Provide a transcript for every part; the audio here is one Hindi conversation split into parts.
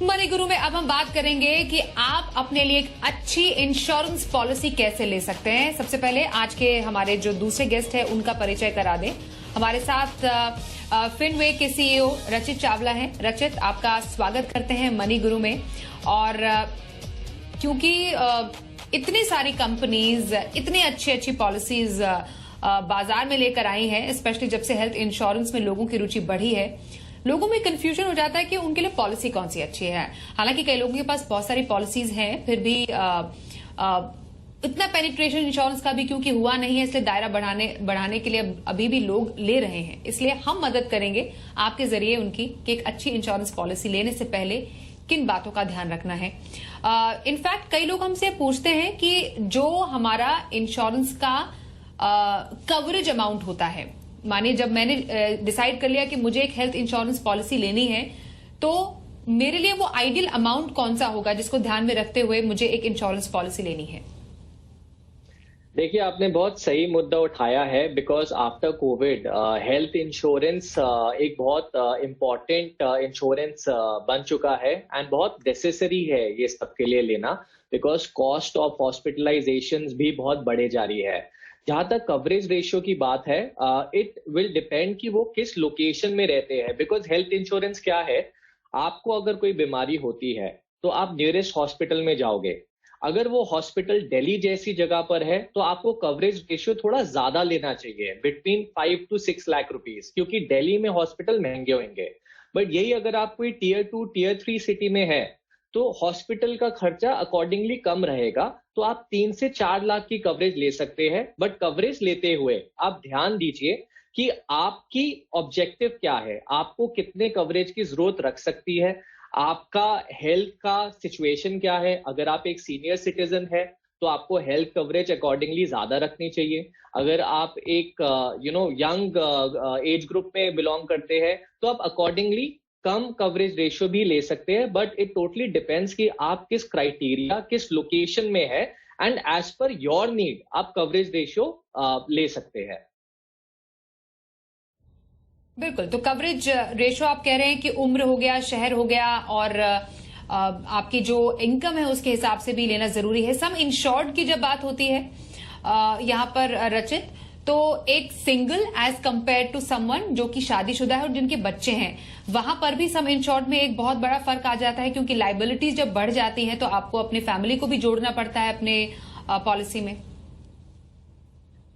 मनी गुरु में अब हम बात करेंगे कि आप अपने लिए एक अच्छी इंश्योरेंस पॉलिसी कैसे ले सकते हैं। सबसे पहले आज के हमारे जो दूसरे गेस्ट हैं उनका परिचय करा दें। हमारे साथ फिनवे के सीईओ रचित चावला हैं। रचित, आपका स्वागत करते हैं मनी गुरु में। और क्योंकि इतनी सारी कंपनीज इतनी अच्छी अच्छी पॉलिसीज बाजार में लेकर आई हैं, स्पेशली जब से हेल्थ इंश्योरेंस में लोगों की रुचि बढ़ी है, लोगों में कंफ्यूजन हो जाता है कि उनके लिए पॉलिसी कौन सी अच्छी है। हालांकि कई लोगों के पास बहुत सारी पॉलिसीज हैं, फिर भी इतना पेनिट्रेशन इंश्योरेंस का भी क्योंकि हुआ नहीं है, इसलिए दायरा बढ़ाने के लिए अभी भी लोग ले रहे हैं। इसलिए हम मदद करेंगे आपके जरिए उनकी कि एक अच्छी इंश्योरेंस पॉलिसी लेने से पहले किन बातों का ध्यान रखना है। इनफैक्ट कई लोग हमसे पूछते हैं कि जो हमारा इंश्योरेंस का कवरेज अमाउंट होता है, मानिए जब मैंने डिसाइड कर लिया कि मुझे एक हेल्थ इंश्योरेंस पॉलिसी लेनी है, तो मेरे लिए वो आइडियल अमाउंट कौन सा होगा जिसको ध्यान में रखते हुए मुझे एक इंश्योरेंस पॉलिसी लेनी है। देखिए, आपने बहुत सही मुद्दा उठाया है। Because after Covid health insurance एक बहुत इम्पोर्टेंट इंश्योरेंस बन चुका है एंड बहुत नेसेसरी है ये सबके लिए लेना। बिकॉज कॉस्ट ऑफ हॉस्पिटलाइजेशन भी बहुत बढ़े जा रही है। जहां तक कवरेज रेशियो की बात है, इट विल डिपेंड कि वो किस लोकेशन में रहते हैं। बिकॉज हेल्थ इंश्योरेंस क्या है, आपको अगर कोई बीमारी होती है तो आप नियरेस्ट हॉस्पिटल में जाओगे। अगर वो हॉस्पिटल दिल्ली जैसी जगह पर है तो आपको कवरेज रेशियो थोड़ा ज्यादा लेना चाहिए, बिटवीन 5 to 6 लाख रुपीज, क्योंकि दिल्ली में हॉस्पिटल महंगे होंगे। बट यही अगर आप कोई टियर 2 टियर 3 सिटी में है तो हॉस्पिटल का खर्चा अकॉर्डिंगली कम रहेगा, तो आप 3 से 4 लाख की कवरेज ले सकते हैं। बट कवरेज लेते हुए आप ध्यान दीजिए कि आपकी ऑब्जेक्टिव क्या है, आपको कितने कवरेज की जरूरत रख सकती है, आपका हेल्थ का सिचुएशन क्या है। अगर आप एक सीनियर सिटीजन है तो आपको हेल्थ कवरेज अकॉर्डिंगली ज्यादा रखनी चाहिए। अगर आप एक यंग एज ग्रुप में बिलोंग करते हैं तो आप अकॉर्डिंगली कम कवरेज रेशियो भी ले सकते हैं। बट इट टोटली डिपेंड्स कि आप किस क्राइटेरिया, किस लोकेशन में है, and as per your need आप कवरेज रेशियो ले सकते हैं। बिल्कुल, तो कवरेज रेशियो आप कह रहे हैं कि उम्र हो गया, शहर हो गया, और आपकी जो इनकम है उसके हिसाब से भी लेना जरूरी है। सम इंश्योर्ड की जब बात होती है यहाँ पर रचित, तो एक single as compare to someone जो कि शादीशुदा है और जिनके बच्चे हैं, वहां पर भी सम इंश्योर्ड में एक बहुत बड़ा फर्क आ जाता है, क्योंकि लाइबिलिटीज जब बढ़ जाती हैं तो आपको अपनी फैमिली को भी जोड़ना पड़ता है अपने पॉलिसी में।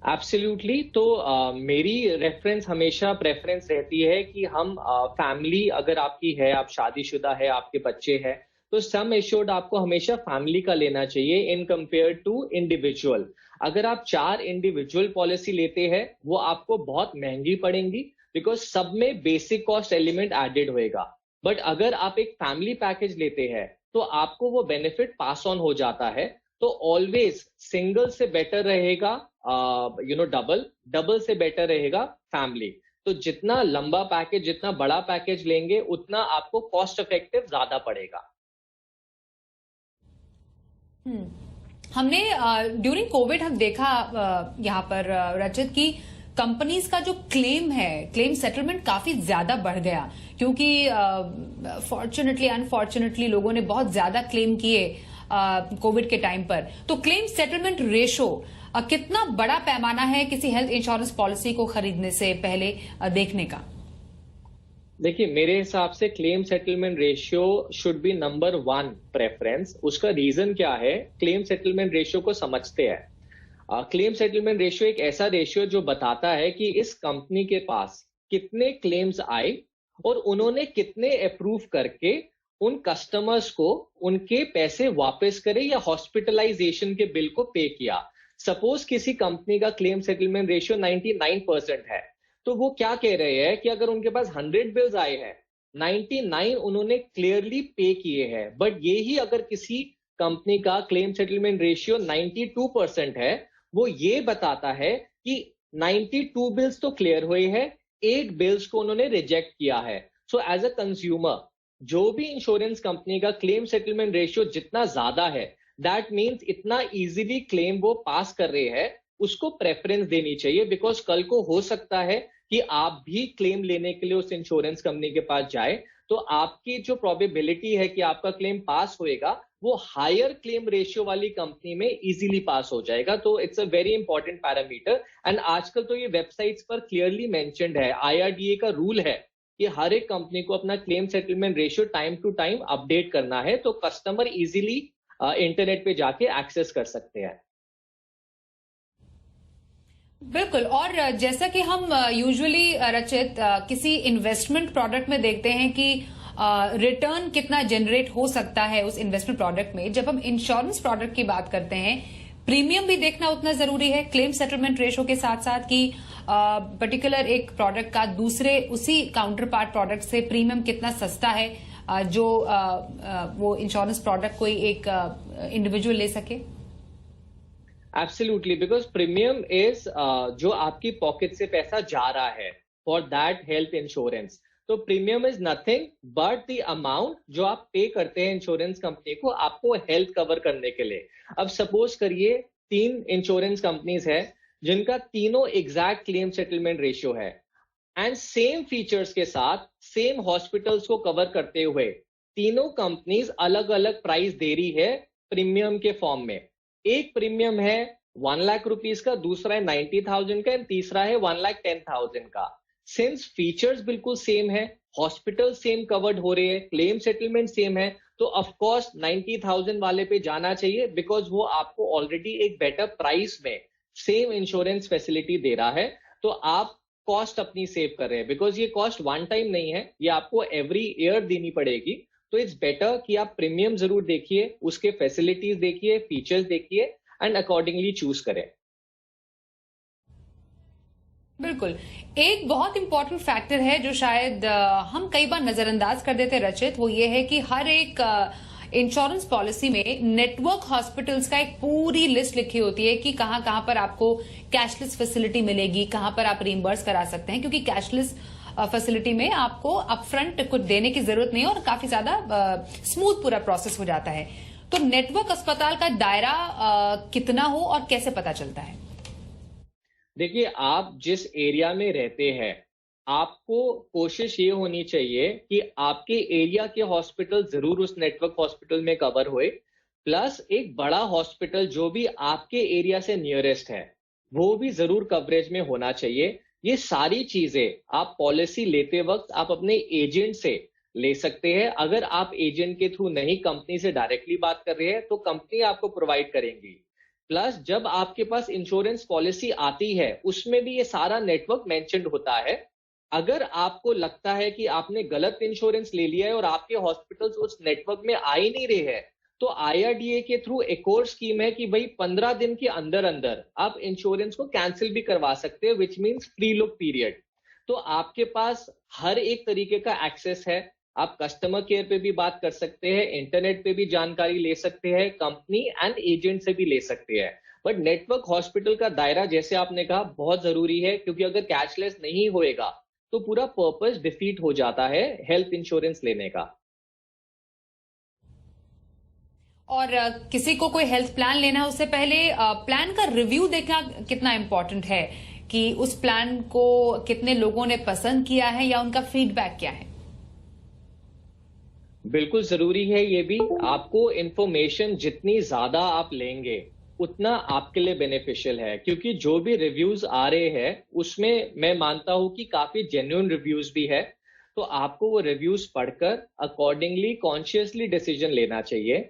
एब्सोल्युटली। तो मेरी रेफरेंस हमेशा प्रेफरेंस रहती है कि हम फैमिली अगर आपकी है, आप शादीशुदा है, आपके बच्चे हैं, तो सम एश्योर्ड आपको हमेशा फैमिली का लेना चाहिए इन कंपेयर टू इंडिविजुअल। अगर आप 4 इंडिविजुअल पॉलिसी लेते हैं वो आपको बहुत महंगी पड़ेंगी, बिकॉज सब में बेसिक कॉस्ट एलिमेंट एडेड होएगा। बट अगर आप एक फैमिली पैकेज लेते हैं तो आपको वो बेनिफिट पास ऑन हो जाता है। तो ऑलवेज सिंगल से बेटर रहेगा डबल से बेटर रहेगा फैमिली। तो जितना लंबा पैकेज, जितना बड़ा पैकेज लेंगे उतना आपको कॉस्ट इफेक्टिव ज्यादा पड़ेगा। हमने ड्यूरिंग कोविड हम देखा यहाँ पर रचित की कंपनीज का जो क्लेम है, क्लेम सेटलमेंट काफी ज्यादा बढ़ गया, क्योंकि फॉर्चुनेटली अनफॉर्चुनेटली लोगों ने बहुत ज्यादा क्लेम किए कोविड के टाइम पर। तो क्लेम सेटलमेंट रेशो कितना बड़ा पैमाना है किसी हेल्थ इंश्योरेंस पॉलिसी को खरीदने से पहले देखने का? देखिए, मेरे हिसाब से claim settlement ratio should be number 1 preference. उसका रीजन क्या है, क्लेम सेटलमेंट रेशियो को समझते हैं। क्लेम सेटलमेंट रेशियो एक ऐसा रेशियो जो बताता है कि इस कंपनी के पास कितने क्लेम्स आए और उन्होंने कितने अप्रूव करके उन कस्टमर्स को उनके पैसे वापस करे या हॉस्पिटलाइजेशन के बिल को पे किया। सपोज किसी कंपनी का क्लेम सेटलमेंट रेशियो 99% है, तो वो क्या कह रहे हैं कि अगर उनके पास 100 बिल्स आए हैं, 99 उन्होंने क्लियरली पे किए हैं। बट ये ही अगर किसी कंपनी का क्लेम सेटलमेंट रेशियो 92% है, वो ये बताता है कि 92 बिल्स तो क्लियर हुए हैं, 8 बिल्स को उन्होंने रिजेक्ट किया है। सो एज अ कंज्यूमर, जो भी इंश्योरेंस कंपनी का क्लेम सेटलमेंट रेशियो जितना ज्यादा है, दैट मीन्स इतना इजीली क्लेम वो पास कर रहे हैं, उसको प्रेफरेंस देनी चाहिए। बिकॉज कल को हो सकता है कि आप भी क्लेम लेने के लिए उस इंश्योरेंस कंपनी के पास जाए, तो आपकी जो प्रोबेबिलिटी है कि आपका क्लेम पास होएगा वो हायर क्लेम रेशियो वाली कंपनी में इजीली पास हो जाएगा। तो it's a very important parameter. And आजकल तो ये वेबसाइट्स पर क्लियरली मेंशन्ड है, IRDA का रूल है कि हर एक कंपनी को अपना claim settlement ratio time to time update करना है, तो कस्टमर इजीली इंटरनेट पे जाके एक्सेस कर सकते हैं। बिल्कुल। और जैसा कि हम यूजुअली रचित किसी इन्वेस्टमेंट प्रोडक्ट में देखते हैं कि रिटर्न कितना जनरेट हो सकता है उस इन्वेस्टमेंट प्रोडक्ट में, जब हम इंश्योरेंस प्रोडक्ट की बात करते हैं प्रीमियम भी देखना उतना जरूरी है क्लेम सेटलमेंट रेशो के साथ साथ कि पर्टिकुलर एक प्रोडक्ट का दूसरे उसी काउंटर पार्ट प्रोडक्ट से प्रीमियम कितना सस्ता है, जो वो इंश्योरेंस प्रोडक्ट कोई एक इंडिविजुअल ले सके। एब्सोल्युटली, बिकॉज प्रीमियम इज जो आपकी पॉकेट से पैसा जा रहा है फॉर दैट हेल्थ इंश्योरेंस। तो premium is nothing but the amount जो आप पे करते हैं इंश्योरेंस कंपनी को आपको हेल्थ कवर करने के लिए। अब सपोज करिए 3 इंश्योरेंस कंपनीज है जिनका तीनों एग्जैक्ट क्लेम सेटलमेंट रेशियो है एंड सेम फीचर्स के साथ सेम हॉस्पिटल्स को कवर करते हुए तीनों कंपनीज अलग अलग प्राइस दे रही है प्रीमियम के फॉर्म में। एक प्रीमियम है 1 लाख रुपीज का, दूसरा है 90,000 का एंड तीसरा है 1,10,000 का। सिंस फीचर्स बिल्कुल सेम है, हॉस्पिटल सेम कवर्ड हो रहे हैं, क्लेम सेटलमेंट सेम है, तो ऑफकोर्स 90,000 वाले पे जाना चाहिए बिकॉज वो आपको ऑलरेडी एक बेटर प्राइस में सेम इंश्योरेंस फैसिलिटी दे रहा है। तो आप कॉस्ट अपनी सेव कर रहे हैं बिकॉज ये कॉस्ट वन टाइम नहीं है, ये आपको एवरी ईयर देनी पड़ेगी। तो इट्स बेटर कि आप प्रीमियम जरूर देखिए, उसके फैसिलिटीज देखिए, फीचर्स देखिए एंड अकॉर्डिंगली चूज करें। बिल्कुल। एक बहुत इंपॉर्टेंट फैक्टर है जो शायद हम कई बार नजरअंदाज कर देते रचित, वो ये है कि हर एक इंश्योरेंस पॉलिसी में नेटवर्क हॉस्पिटल्स का एक पूरी लिस्ट लिखी होती है कि कहां कहां पर आपको कैशलेस फैसिलिटी मिलेगी, कहां पर आप रिइंबर्स करा सकते हैं, क्योंकि कैशलेस फैसिलिटी में आपको अपफ्रंट कुछ देने की जरूरत नहीं है और काफी ज्यादा स्मूथ पूरा प्रोसेस हो जाता है। तो नेटवर्क अस्पताल का दायरा कितना हो और कैसे पता चलता है? देखिए, आप जिस एरिया में रहते हैं आपको कोशिश ये होनी चाहिए कि आपके एरिया के हॉस्पिटल जरूर उस नेटवर्क हॉस्पिटल में कवर होए, प्लस एक बड़ा हॉस्पिटल जो भी आपके एरिया से नियरेस्ट है वो भी जरूर कवरेज में होना चाहिए। ये सारी चीजें आप पॉलिसी लेते वक्त आप अपने एजेंट से ले सकते हैं। अगर आप एजेंट के थ्रू नहीं कंपनी से डायरेक्टली बात कर रहे हैं तो कंपनी आपको प्रोवाइड करेंगी। प्लस जब आपके पास इंश्योरेंस पॉलिसी आती है उसमें भी ये सारा नेटवर्क मेंशन्ड होता है। अगर आपको लगता है कि आपने गलत इंश्योरेंस ले लिया है और आपके हॉस्पिटल्स उस नेटवर्क में आ ही नहीं रहे हैं, तो IRDA के थ्रू एक और स्कीम है कि भाई 15 दिन के अंदर अंदर आप इंश्योरेंस को कैंसिल भी करवा सकते हैं, which means free look period. तो आपके पास हर एक तरीके का एक्सेस है। आप कस्टमर केयर पे भी बात कर सकते हैं, इंटरनेट पे भी जानकारी ले सकते हैं, कंपनी एंड एजेंट से भी ले सकते हैं। बट नेटवर्क हॉस्पिटल का दायरा जैसे आपने कहा बहुत जरूरी है, क्योंकि अगर कैशलेस नहीं होएगा तो पूरा पर्पस डिफीट हो जाता है हेल्थ इंश्योरेंस लेने का। और किसी को कोई हेल्थ प्लान लेना है उससे पहले प्लान का रिव्यू देखना कितना इंपॉर्टेंट है कि उस प्लान को कितने लोगों ने पसंद किया है या उनका फीडबैक क्या है? बिल्कुल जरूरी है ये भी। आपको इंफॉर्मेशन जितनी ज्यादा आप लेंगे उतना आपके लिए बेनिफिशियल है, क्योंकि जो भी रिव्यूज आ रहे हैं उसमें मैं मानता हूं कि काफी जेन्युइन रिव्यूज भी है। तो आपको वो रिव्यूज पढ़कर अकॉर्डिंगली कॉन्शियसली डिसीजन लेना चाहिए।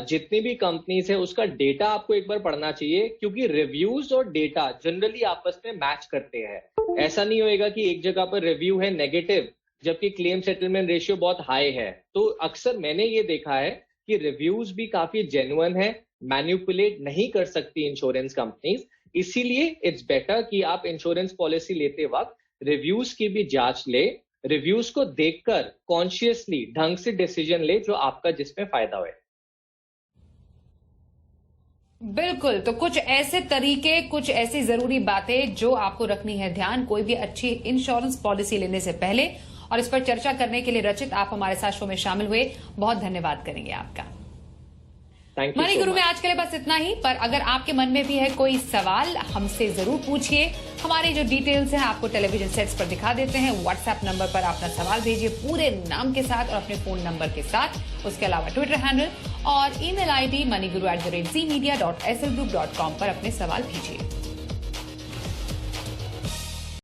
जितनी भी कंपनीज है उसका डेटा आपको एक बार पढ़ना चाहिए, क्योंकि रिव्यूज और डेटा जनरली आपस में मैच करते हैं। ऐसा नहीं होएगा कि एक जगह पर रिव्यू है नेगेटिव जबकि क्लेम सेटलमेंट रेशियो बहुत हाई है। तो अक्सर मैंने ये देखा है कि रिव्यूज भी काफी जेन्युइन है, मैनिपुलेट नहीं कर सकती इंश्योरेंस कंपनीज। इसीलिए इट्स बेटर कि आप इंश्योरेंस पॉलिसी लेते वक्त रिव्यूज की भी जांच ले, रिव्यूज को देखकर कॉन्शियसली ढंग से डिसीजन ले जो आपका जिसमें फायदा हो। बिल्कुल। तो कुछ ऐसे तरीके, कुछ ऐसी जरूरी बातें जो आपको रखनी है ध्यान कोई भी अच्छी इंश्योरेंस पॉलिसी लेने से पहले, और इस पर चर्चा करने के लिए रचित आप हमारे साथ शो में शामिल हुए, बहुत धन्यवाद करेंगे आपका। थैंक यू मनी सो गुरु में मच। आज के लिए बस इतना ही, पर अगर आपके मन में भी है कोई सवाल हमसे जरूर पूछिए। हमारे जो डिटेल्स हैं आपको टेलीविजन सेट्स पर दिखा देते हैं। व्हाट्सएप नंबर पर अपना सवाल भेजिए पूरे नाम के साथ और अपने फोन नंबर के साथ। उसके अलावा ट्विटर हैंडल और ईमेल आईडी moneyGuru@zmedia.slgroup.com पर अपने सवाल भेजिए।